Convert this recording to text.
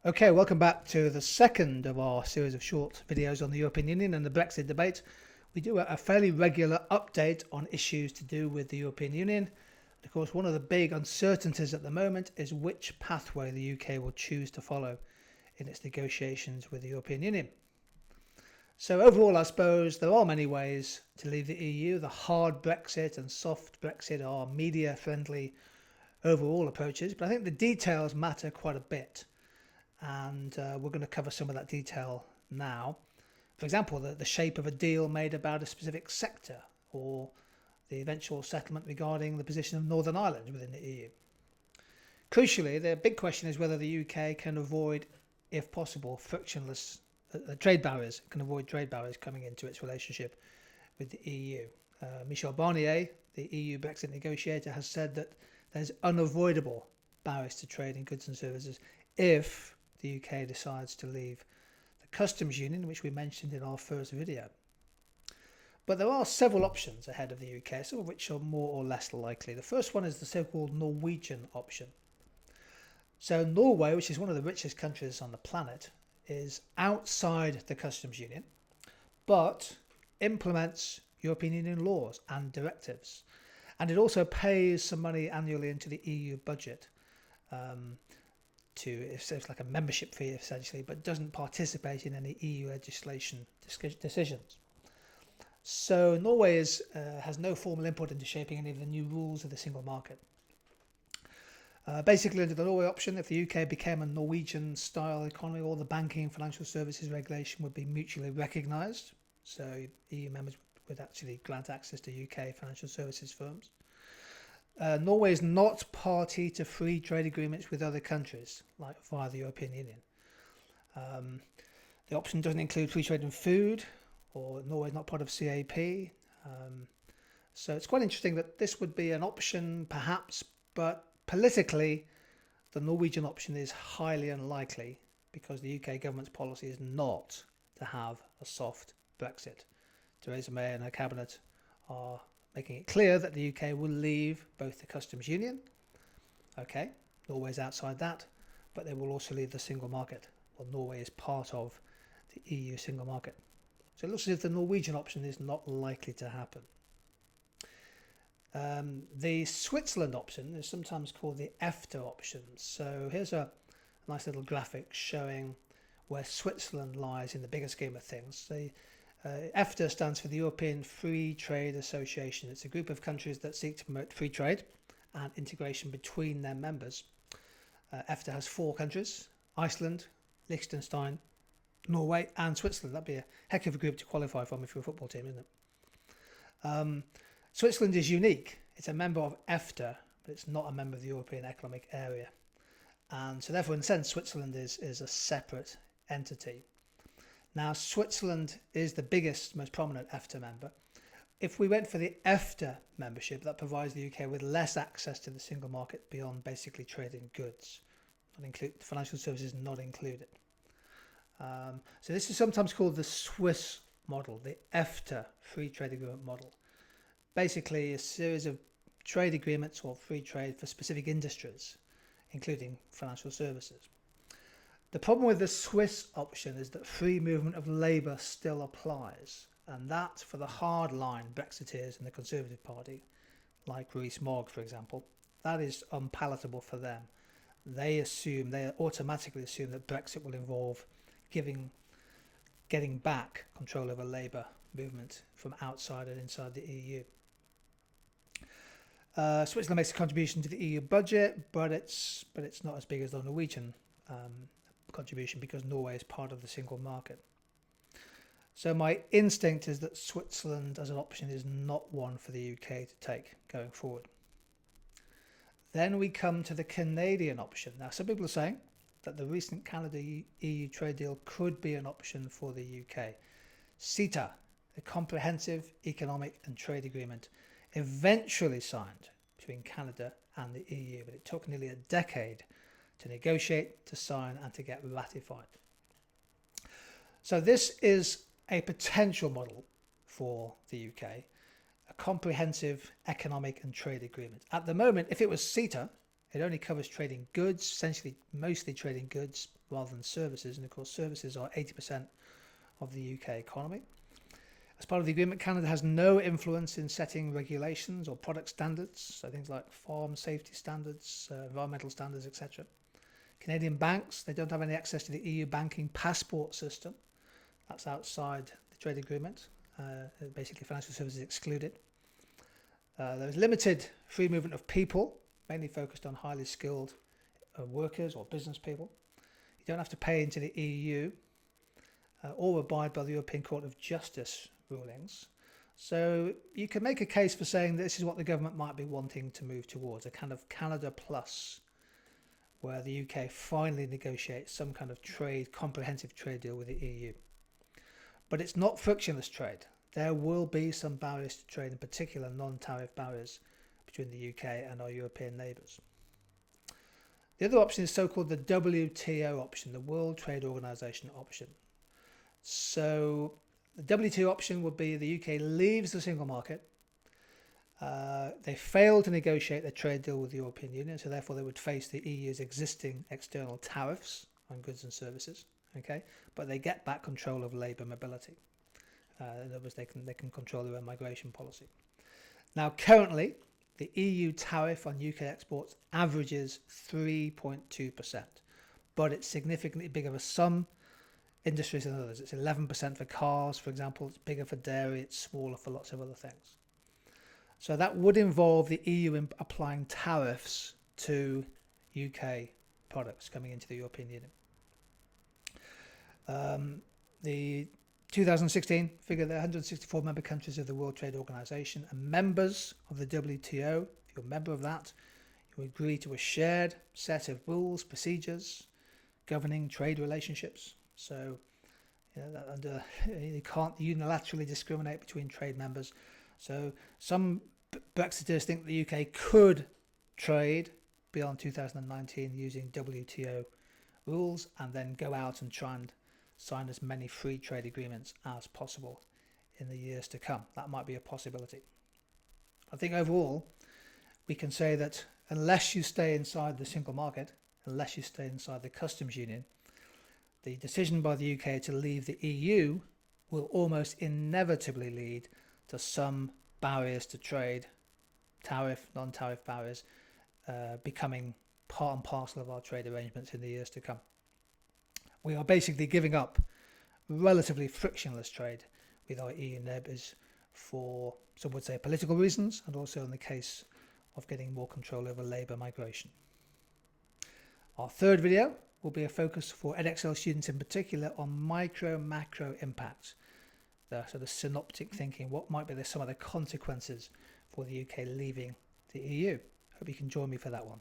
Okay, welcome back to the second of our series of short videos on the European Union and the Brexit debate. We do a fairly regular update on issues to do with the European Union. Of course, one of the big uncertainties at the moment is which pathway the UK will choose to follow in its negotiations with the European Union. So overall, I suppose there are many ways to leave the EU. The hard Brexit and soft Brexit are media-friendly overall approaches, but I think the details matter quite a bit. And we're going to cover some of that detail now. For example, the shape of a deal made about a specific sector, or the eventual settlement regarding the position of Northern Ireland within the EU. Crucially, the big question is whether the UK can avoid, if possible, frictionless trade barriers, can avoid trade barriers coming into its relationship with the EU. Michel Barnier, the EU Brexit negotiator, has said that there's unavoidable barriers to trade in goods and services if the UK decides to leave the customs union, which we mentioned in our first video. But there are several options ahead of the UK, some of which are more or less likely. The first one is the so-called Norwegian option. So Norway, which is one of the richest countries on the planet, is outside the customs union, but implements European Union laws and directives. And it also pays some money annually into the EU budget. It's like a membership fee essentially, but doesn't participate in any EU legislation decisions. So Norway has no formal input into shaping any of the new rules of the single market. Basically, under the Norway option, if the UK became a Norwegian-style economy, all the banking and financial services regulation would be mutually recognised. So EU members would actually grant access to UK financial services firms. Norway is not party to free trade agreements with other countries, like via the European Union. The option doesn't include free trade in food, or Norway is not part of CAP. So it's quite interesting that this would be an option, perhaps, but politically, the Norwegian option is highly unlikely because the UK government's policy is not to have a soft Brexit. Theresa May and her cabinet are making it clear that the UK will leave both the customs union, okay, Norway's outside that, but they will also leave the single market. Well, Norway is part of the EU single market. So it looks as if the Norwegian option is not likely to happen. The Switzerland option is sometimes called the EFTA option. So here's a nice little graphic showing where Switzerland lies in the bigger scheme of things. EFTA stands for the European Free Trade Association. It's a group of countries that seek to promote free trade and integration between their members. EFTA has 4 countries: Iceland, Liechtenstein, Norway and Switzerland. That'd be a heck of a group to qualify from if you're a football team, isn't it? Switzerland is unique. It's a member of EFTA, but it's not a member of the European Economic Area. And so therefore, in a sense, Switzerland is a separate entity. Now, Switzerland is the biggest, most prominent EFTA member. If we went for the EFTA membership, that provides the UK with less access to the single market beyond basically trading goods, financial services not included. So this is sometimes called the Swiss model, the EFTA free trade agreement model. Basically, a series of trade agreements or free trade for specific industries, including financial services. The problem with the Swiss option is that free movement of labour still applies, and that for the hardline Brexiteers in the Conservative Party, like Rees-Mogg for example, that is unpalatable for them. They automatically assume that Brexit will involve getting back control over labour movement from outside and inside the EU. Switzerland makes a contribution to the EU budget, but it's not as big as the Norwegian contribution because Norway is part of the single market. So my instinct is that Switzerland as an option is not one for the UK to take going forward. Then we come to the Canadian option. Now, some people are saying that the recent Canada-EU trade deal could be an option for the UK. CETA, a comprehensive economic and trade agreement, eventually signed between Canada and the EU, but it took nearly a decade to negotiate, to sign and to get ratified. So this is a potential model for the UK, a comprehensive economic and trade agreement. At the moment, if it was CETA, It only covers trading goods, essentially mostly trading goods rather than services, and of course services are 80% of the UK economy. As part of the agreement, Canada has no influence in setting regulations or product standards, so things like farm safety standards, environmental standards, etc. Canadian banks, they don't have any access to the EU banking passport system. That's outside the trade agreement. Basically, financial services excluded. There is limited free movement of people, mainly focused on highly skilled workers or business people. You don't have to pay into the EU or abide by the European Court of Justice rulings. So you can make a case for saying that this is what the government might be wanting to move towards, a kind of Canada Plus, where the UK finally negotiates some kind of comprehensive trade deal with the EU. But it's not frictionless trade. There will be some barriers to trade, in particular non-tariff barriers between the UK and our European neighbours. The other option is so-called the WTO option, the World Trade Organization option. So the WTO option would be the UK leaves the single market. They fail to negotiate a trade deal with the European Union, so therefore they would face the EU's existing external tariffs on goods and services. Okay, but they get back control of labour mobility. In other words, they can control their own migration policy. Now, currently, the EU tariff on UK exports averages 3.2%, but it's significantly bigger for some industries than others. It's 11% for cars, for example. It's bigger for dairy. It's smaller for lots of other things. So that would involve the EU applying tariffs to UK products coming into the European Union. The 2016 figure that 164 member countries of the World Trade Organization are members of the WTO. If you're a member of that, you agree to a shared set of rules, procedures governing trade relationships. So you can't unilaterally discriminate between trade members. So some Brexiteers think the UK could trade beyond 2019 using WTO rules and then go out and try and sign as many free trade agreements as possible in the years to come. That might be a possibility. I think overall we can say that unless you stay inside the single market, unless you stay inside the customs union, the decision by the UK to leave the EU will almost inevitably lead to some barriers to trade, tariff, non-tariff barriers, becoming part and parcel of our trade arrangements in the years to come. We are basically giving up relatively frictionless trade with our EU neighbours for, some would say, political reasons, and also in the case of getting more control over labour migration. Our third video will be a focus for EdXL students in particular on micro-macro impacts, the sort of synoptic thinking, what might be some of the consequences for the UK leaving the EU. Hope you can join me for that one.